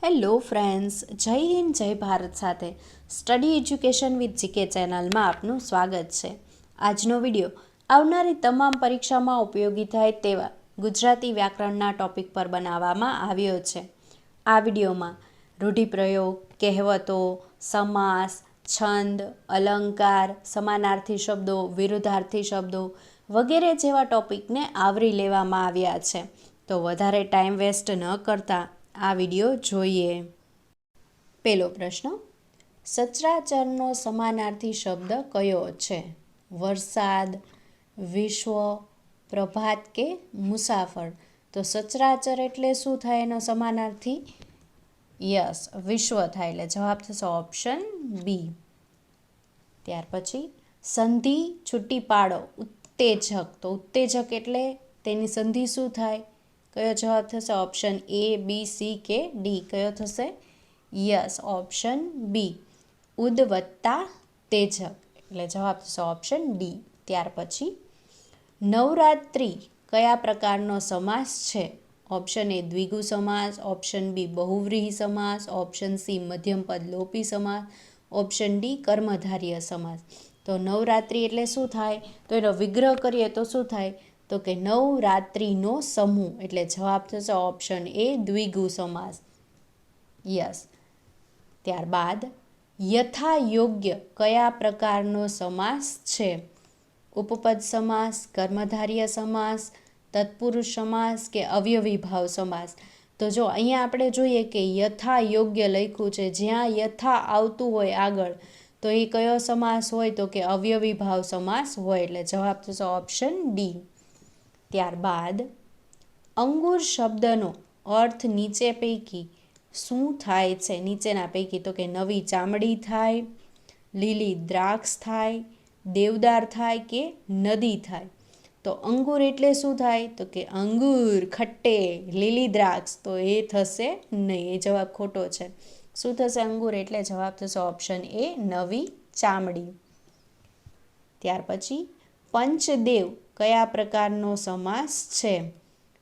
Hello friends, જય હિન્દ જય ભારત સાથે સ્ટડી એજ્યુકેશન વિથ જીકે ચેનલમાં આપનું સ્વાગત છે. આજનો વિડીયો આવનારી તમામ પરીક્ષામાં ઉપયોગી થાય તેવા ગુજરાતી વ્યાકરણના ટોપિક પર બનાવવામાં આવ્યો છે. આ વિડીયોમાં રૂઢિપ્રયોગ, કહેવતો, સમાસ, છંદ, અલંકાર, સમાનાર્થી શબ્દો, વિરુદ્ધાર્થી શબ્દો વગેરે જેવા ટોપિકને આવરી લેવામાં આવ્યા છે. તો વધારે ટાઈમ વેસ્ટ ન કરતા આ વિડીયો જોઈએ. પહેલો પ્રશ્ન, સચરાચરનો સમાનાર્થી શબ્દ કયો છે? વરસાદ, વિશ્વ, પ્રભાત કે મુસાફર? તો સચરાચર એટલે શું થાય એનો સમાનાર્થી? યસ, વિશ્વ થાય, એટલે જવાબ થશે ઓપ્શન બી. ત્યાર પછી સંધિ છૂટી પાડો, ઉત્તેજક. તો ઉત્તેજક એટલે તેની સંધિ શું થાય? કયો જવાબ થશે? ઓપ્શન એ, બી, સી કે ડી? કયો થશે? યસ, ઓપ્શન બી, ઉદ વત્તા તેજક, એટલે જવાબ થશે ઓપ્શન ડી. ત્યાર પછી નવરાત્રિ કયા પ્રકારનો સમાસ છે? ઓપ્શન એ દ્વિગુ સમાસ, ઓપ્શન બી બહુવ્રીહી સમાસ, ઓપ્શન સી મધ્યમપદ લોપી સમાસ, ઓપ્શન ડી કર્મધારય સમાસ. તો નવરાત્રિ એટલે શું થાય? તો એનો વિગ્રહ કરીએ તો શું થાય? તો કે નવરાત્રિનો સમૂહ, એટલે જવાબ થશે ઓપ્શન એ દ્વિગુ સમાસ. યસ. ત્યારબાદ યથાયોગ્ય કયા પ્રકારનો સમાસ છે? ઉપપદ સમાસ, કર્મધારય સમાસ, તત્પુરુષ સમાસ કે અવયવી ભાવ સમાસ? તો જો અહીંયા આપણે જોઈએ કે યથાયોગ્ય લખ્યું છે, જ્યાં યથા આવતું હોય આગળ તો એ કયો સમાસ હોય? તો કે અવયવી ભાવ સમાસ હોય, એટલે જવાબ થશે ઓપ્શન ડી. ત્યારબાદ અંગુર શબ્દનો અર્થ નીચે પૈકી શું થાય છે? નીચેના પૈકી? તો કે નવી ચામડી થાય, લીલી દ્રાક્ષ થાય, દેવદાર થાય કે નદી થાય? તો અંગુર એટલે શું થાય? તો કે અંગુર ખટ્ટે, લીલી દ્રાક્ષ, તો એ થશે નહીં, એ જવાબ ખોટો છે. શું થશે અંગુર? એટલે જવાબ થશે ઓપ્શન એ નવી ચામડી. ત્યાર પછી પંચદેવ કયા પ્રકારનો સમાસ છે?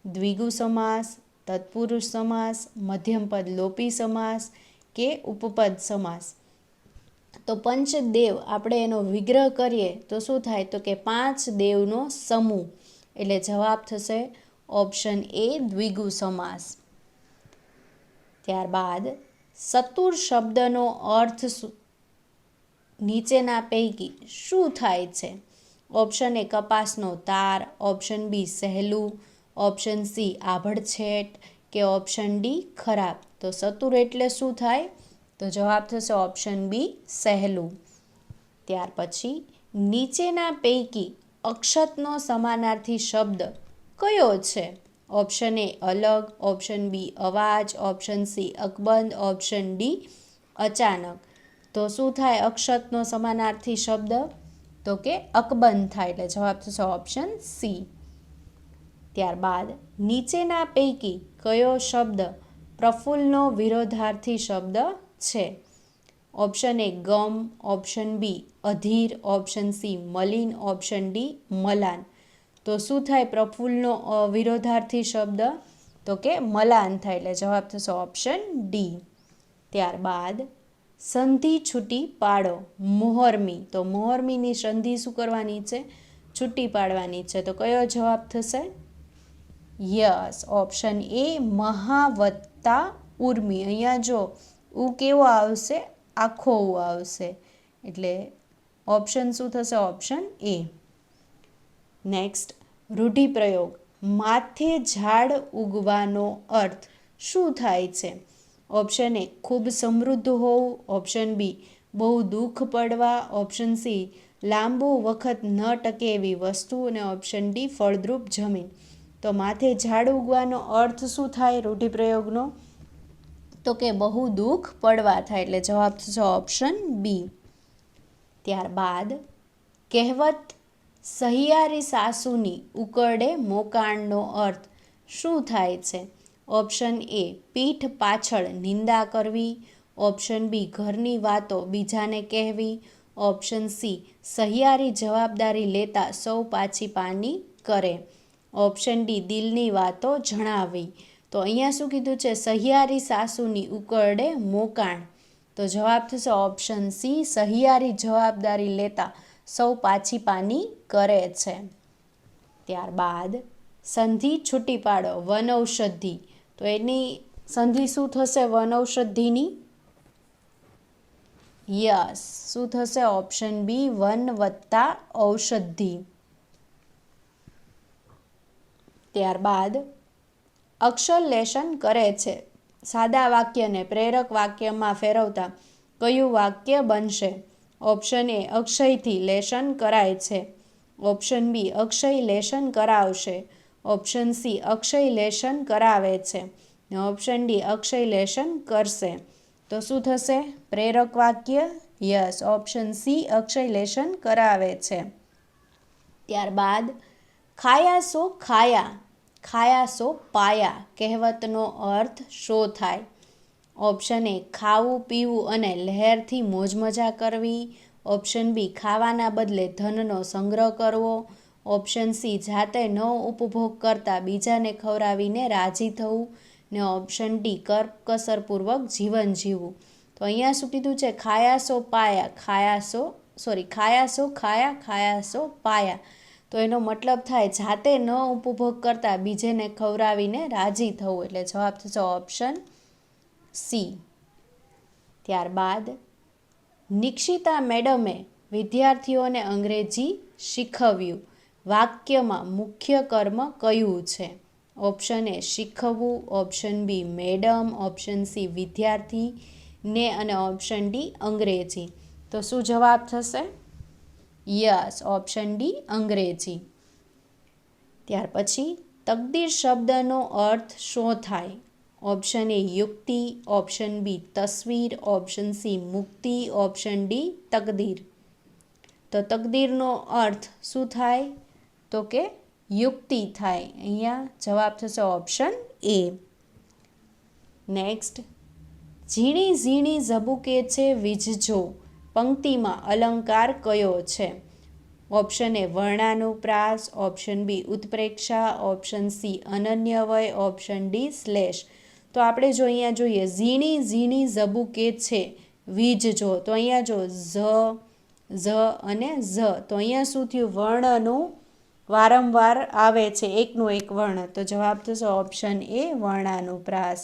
દ્વિગુ સમાસ, તત્પુરુષ સમાસ, મધ્યમપદ લોપી સમાસ કે ઉપપદ સમાસ? તો પંચદેવ આપણે એનો વિગ્રહ કરીએ તો શું થાય? તો કે પાંચ દેવનો સમૂહ, એટલે જવાબ થશે ઓપ્શન એ દ્વિગુ સમાસ. ત્યારબાદ સતુર શબ્દનો અર્થ નીચેના પૈકી શું થાય છે? ઓપ્શન એ કપાસનો તાર, ઓપ્શન બી સહેલું, ઓપ્શન સી આભડછેટ કે ઓપ્શન ડી ખરાબ? તો સતુર એટલે શું થાય? તો જવાબ થશે ઓપ્શન બી સહેલું. ત્યાર પછી નીચેના પૈકી અક્ષતનો સમાનાર્થી શબ્દ કયો છે? ઓપ્શન એ અલગ, ઓપ્શન બી અવાજ, ઓપ્શન સી અકબંધ, ઓપ્શન ડી અચાનક? તો શું થાય અક્ષતનો સમાનાર્થી શબ્દ? તો કે અકબંધ થાય, એટલે જવાબ થશે ઓપ્શન સી. ત્યારબાદ નીચેના પૈકી કયો શબ્દ પ્રફુલ્લનો વિરોધાર્થી શબ્દ છે? ઓપ્શન એ ગમ, ઓપ્શન બી અધીર, ઓપ્શન સી મલિન, ઓપ્શન ડી મલાન? તો શું થાય પ્રફુલ્લનો વિરોધાર્થી શબ્દ? તો કે મલાન થાય, એટલે જવાબ થશે ઓપ્શન ડી. ત્યારબાદ સંધિ છૂટી પાડો, મોહર્મી. તો મોહર્મીની સંધિ શું કરવાની છે? છૂટી પાડવાની છે. તો કયો જવાબ થશે? યસ, ઓપ્શન એ મહા વત્તા ઉર્મી. અહીંયા જો ઉ કેવો આવશે? આખો ઉ આવશે, એટલે ઓપ્શન શું થશે? Option A. નેક્સ્ટ રૂઢિપ્રયોગ માથે ઝાડ ઉગવાનો અર્થ શું થાય છે? ઓપ્શન એ ખૂબ સમૃદ્ધ હોવું, ઓપ્શન બી બહુ દુઃખ પડવા, ઓપ્શન સી લાંબુ વખત ન ટકે એવી વસ્તુ અને ઓપ્શન ડી ફળદ્રુપ જમીન? તો માથે ઝાડ ઉગવાનો અર્થ શું થાય રૂઢિપ્રયોગનો? તો કે બહુ દુઃખ પડવા થાય, એટલે જવાબ થશે ઓપ્શન બી. ત્યારબાદ કહેવત સહિયારી સાસુની ઉકરડે મોકાણનો અર્થ શું થાય છે? ઓપ્શન એ પીઠ પાછળ નિંદા કરવી, ઓપ્શન બી ઘરની વાતો બીજાને કહેવી, ઓપ્શન સી સહિયારી જવાબદારી લેતા સૌ પાછી પાની કરે, ઓપ્શન ડી દિલની વાતો જણાવવી? તો અહીંયા શું કીધું છે? સહિયારી સાસુની ઉકરડે મોકાણ. તો જવાબ થશે ઓપ્શન સી, સહિયારી જવાબદારી લેતા સૌ પાછી પાની કરે છે. ત્યારબાદ સંધિ છૂટી પાડો વનૌષધિ. તો એની સંધિ શું થશે વનૌષધિની? યસ, શું થશે? ઓપ્શન બી, વન વત્તા ઔષધિ. ત્યારબાદ અક્ષરલેશન કરે છે. સાદા વાક્યને પ્રેરક વાક્યમાં ફેરવતા કયું વાક્ય બનશે? ઓપ્શન એ, અક્ષયથી લેશન કરાય છે. ઓપ્શન બી, અક્ષય લેશન કરાવશે. ઓપ્શન સી, અક્ષય લેશન કરાવે છે. ઓપ્શન ડી, અક્ષય લેશન કરશે. તો શું થશે પ્રેરક વાક્ય? Yes, option C, Akshay lesson કરાવે છે. ત્યારબાદ ખાયા સો ખાયા, ખાયા સો પાયા કહેવતનો અર્થ શું થાય? ઓપ્શન એ, ખાવું પીવું અને લહેરથી મોજમજા કરવી. ઓપ્શન બી, ખાવાના બદલે ધનનો સંગ્રહ કરવો. ઓપ્શન સી, જાતે ન ઉપભોગ કરતા બીજાને ખવડાવીને રાજી થવું. ને ઓપ્શન ડી, કરકસરપૂર્વક જીવન જીવવું. તો અહીંયા શું કીધું છે? ખાયા સો પાયા, ખાયા સો ખાયા, ખાયા સો પાયા. તો એનો મતલબ થાય જાતે ન ઉપભોગ કરતા બીજેને ખવડાવીને રાજી થવું. એટલે જવાબ થશે ઓપ્શન સી. ત્યારબાદ નિક્ષિતા મેડમે વિદ્યાર્થીઓને અંગ્રેજી શીખવ્યું. વાક્યમાં મુખ્ય કર્મ કયું છે? ઓપ્શન એ, શીખવવું. Option B, madam. Option C, વિદ્યાર્થી ને અને ઓપ્શન ડી, અંગ્રેજી. તો શું જવાબ થશે? યસ, ઓપ્શન ડી, અંગ્રેજી. ત્યાર પછી તકદીર શબ્દનો અર્થ શું થાય? ઓપ્શન એ, યુક્તિ. ઓપ્શન બી, તસવીર. ઓપ્શન સી, મુક્તિ. ઓપ્શન ડી, તકદીર. તો તકદીરનો અર્થ શું થાય? તો કે યુક્તિ થાય. અહીંયા જવાબ થશે ઓપ્શન એ. નેક્સ્ટ, ઝીણી ઝીણી ઝબૂકે છે વીજજો પંક્તિમાં અલંકાર કયો છે? ઓપ્શન એ, વર્ણાનુપ્રાસ. ઓપ્શન બી, ઉત્પ્રેક્ષા. ઓપ્શન સી, અનન્યવય. ઓપ્શન ડી, શ્લેષ. તો આપણે જો અહીંયા જોઈએ ઝીણી ઝીણી ઝબૂકે છે વીજજો. તો અહીંયા જો ઝ અને ઝ. તો અહીંયા શું થયું? વર્ણનું વારંવાર આવે છે એકનું એક વર્ણ. તો જવાબ થશે ઓપ્શન એ, વર્ણાનુપ્રાસ.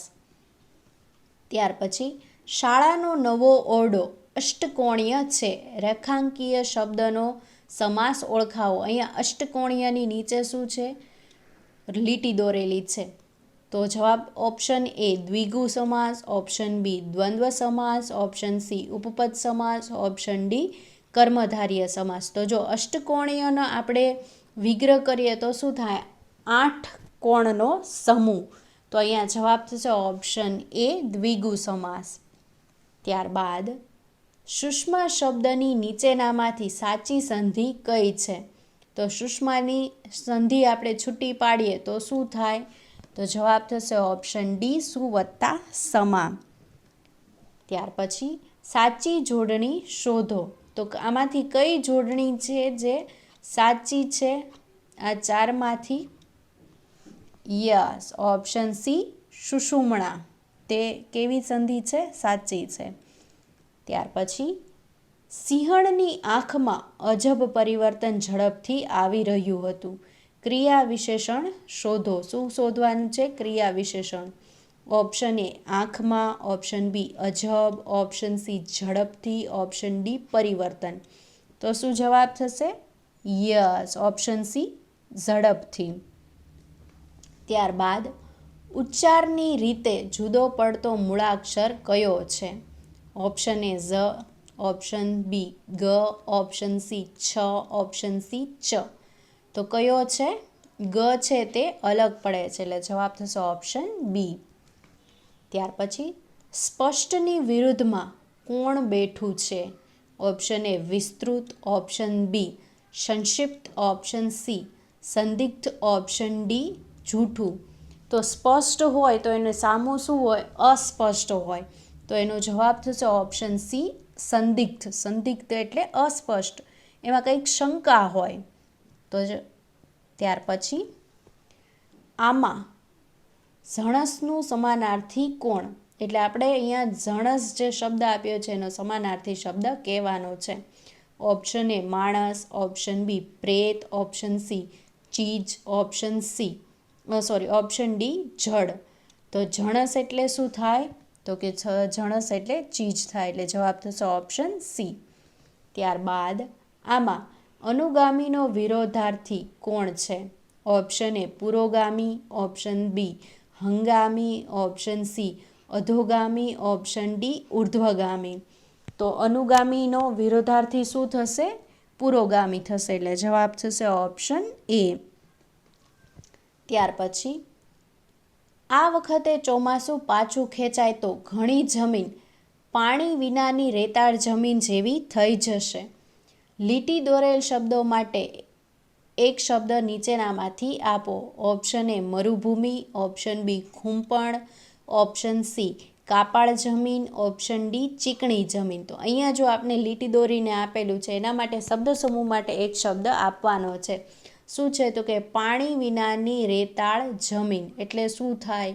ત્યાર પછી શાળાનો નવો ઓરડો અષ્ટકોણીય છે. રેખાંકીય શબ્દનો સમાસ ઓળખાવો. અહીંયા અષ્ટકોણીયની નીચે શું છે? લીટી દોરેલી છે. તો જવાબ ઓપ્શન એ, દ્વિગુ સમાસ. ઓપ્શન બી, દ્વંદ્વ સમાસ. ઓપ્શન સી, ઉપપદ સમાસ. ઓપ્શન ડી, કર્મધારય સમાસ. તો જો અષ્ટકોણીયનો આપણે વિગ્રહ કરીએ તો શું થાય? 8 કોણનો સમૂહ. તો અહીંયા જવાબ થશે ઓપ્શન એ, દ્વિગુ સમાસ. ત્યારબાદ સુષ્મા શબ્દની નીચેનામાંથી સાચી સંધિ કઈ છે? તો સુષ્માની સંધિ આપણે છૂટી પાડીએ તો શું થાય? તો જવાબ થશે ઓપ્શન ડી, સુ વત્તા સમા. ત્યાર પછી સાચી જોડણી શોધો. તો આમાંથી કઈ જોડણી છે જે સાચી છે આ ચારમાંથી? યસ, ઓપ્શન સી, સુષુમ્ણા. તે કેવી સંધિ છે? સાચી છે. ત્યાર પછી સિંહણની આંખમાં અજબ પરિવર્તન ઝડપથી આવી રહ્યું હતું. ક્રિયા વિશેષણ શોધો. શું શોધવાનું છે? ક્રિયા વિશેષણ. ઓપ્શન એ, આંખમાં. ઓપ્શન બી, અજબ. ઓપ્શન સી, ઝડપથી. ઓપ્શન ડી, પરિવર્તન. તો શું જવાબ થશે? યસ, ઓપ્શન સી, ઝડપથી. ત્યારબાદ ઉચ્ચારની રીતે જુદો પડતો મૂળાક્ષર કયો છે? ઓપ્શન એ, ઝ. ઓપ્શન બી, ગ. ઓપ્શન સી, છ. ઓપ્શન સી, ચ. તો કયો છે? ગ છે તે અલગ પડે છે. એટલે જવાબ થશે ઓપ્શન બી. ત્યાર પછી સ્પષ્ટની વિરુદ્ધમાં કોણ બેઠું છે? ઓપ્શન એ, વિસ્તૃત. ઓપ્શન બી, સંક્ષિપ્ત. ઓપ્શન સી, સંદિગ્ધ. ઓપ્શન ડી, જૂઠું. તો સ્પષ્ટ હોય તો એને સામું શું હોય? અસ્પષ્ટ હોય. તો એનો જવાબ થશે ઓપ્શન સી, સંદિગ્ધ. સંદિગ્ધ એટલે અસ્પષ્ટ, એમાં કંઈક શંકા હોય. તો ત્યાર પછી આમાં જણસનું સમાનાર્થી કોણ? એટલે આપણે અહીંયા જણસ જે શબ્દ આપ્યો છે એનો સમાનાર્થી શબ્દ કહેવાનો છે. ઓપ્શન એ માણસ, ઓપ્શન બી પ્રેત, ઓપ્શન સી ચીજ, ઓપ્શન ડી જડ. તો જણસ એટલે શું થાય? તો કે જણસ એટલે ચીજ થાય, એટલે જવાબ થશે ઓપ્શન સી. ત્યારબાદ આમાં અનુગામીનો વિરોધાર્થી કોણ છે? ઓપ્શન એ પુરોગામી, ઓપ્શન બી હંગામી, ઓપ્શન સી અધોગામી, ઓપ્શન ડી ઉર્ધ્વગામી. તો અનુગામીનો વિરોધાર્થી શું થશે? પુરોગામી થશે, એટલે જવાબ થશે ઓપ્શન એ. ત્યાર પછી આ વખતે ચોમાસું પાછું ખેંચાય તો ઘણી જમીન પાણી વિનાની રેતાળ જમીન જેવી થઈ જશે. લીટી દોરેલ શબ્દો માટે એક શબ્દ નીચેનામાંથી આપો. ઓપ્શન એ મરુભૂમિ, ઓપ્શન બી ખૂંપણ, ઓપ્શન સી કાપાળ જમીન, ઓપ્શન ડી ચીકણી જમીન. તો અહીંયા જો આપણે લીટી દોરીને આપેલું છે એના માટે શબ્દ સમૂહ માટે એક શબ્દ આપવાનો છે. શું છે? તો કે પાણી વિનાની રેતાળ જમીન. એટલે શું થાય?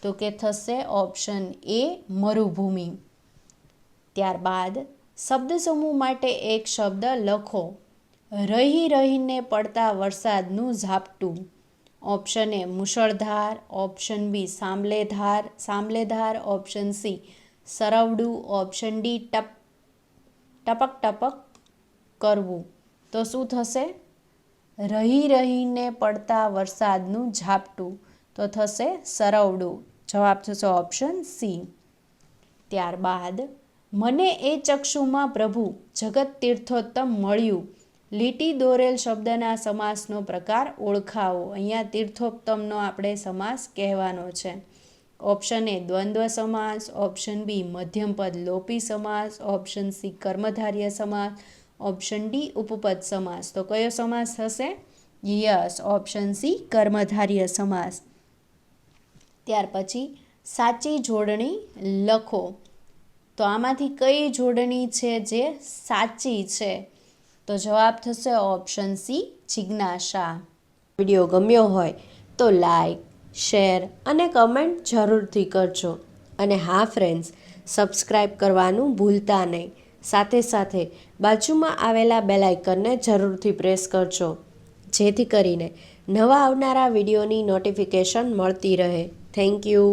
તો કે થશે ઓપ્શન એ મરુભૂમિ. ત્યારબાદ શબ્દ સમૂહ માટે એક શબ્દ લખો. રહી રહીને પડતા વરસાદનું ઝાપટું. ઓપ્શન એ મુશળધાર, ઓપ્શન બી સાંભલેધાર, ઓપ્શન સી સરવડું, ઓપ્શન ડી ટપક ટપક કરવું. તો શું થશે? રહી રહીને પડતા વરસાદનું ઝાપટું. તો થશે સરવડું. જવાબ થશે ઓપ્શન સી. ત્યારબાદ મને એ ચક્ષુમાં પ્રભુ જગત તીર્થોત્તમ મળ્યું. લીટી દોરેલ શબ્દના સમાસનો પ્રકાર ઓળખાવો. અહીંયા તીર્થોત્તમનો આપણે સમાસ કહેવાનો છે. ઓપ્શન એ દ્વંદ્વ સમાસ, ઓપ્શન બી મધ્યમપદ લોપી સમાસ, ઓપ્શન સી કર્મધારય સમાસ, ઓપ્શન ડી ઉપપદ સમાસ. તો કયો સમાસ થશે? યસ, ઓપ્શન સી કર્મધારય સમાસ. ત્યાર પછી સાચી જોડણી લખો. તો આમાંથી કઈ જોડણી છે જે સાચી છે? તો જવાબ થશે ઓપ્શન સી જિજ્ઞાસા. વિડીયો ગમ્યો હોય તો લાઈક, શેર અને કમેન્ટ જરૂરથી કરજો. અને હા ફ્રેન્ડ્સ, સબસ્ક્રાઈબ કરવાનું ભૂલતા નહીં. સાથે સાથે બાજુમાં આવેલા બેલ આઇકનને જરૂરથી પ્રેસ કરજો, જેથી કરીને નવા આવનારા વિડીયોની નોટિફિકેશન મળતી રહે. Thank you.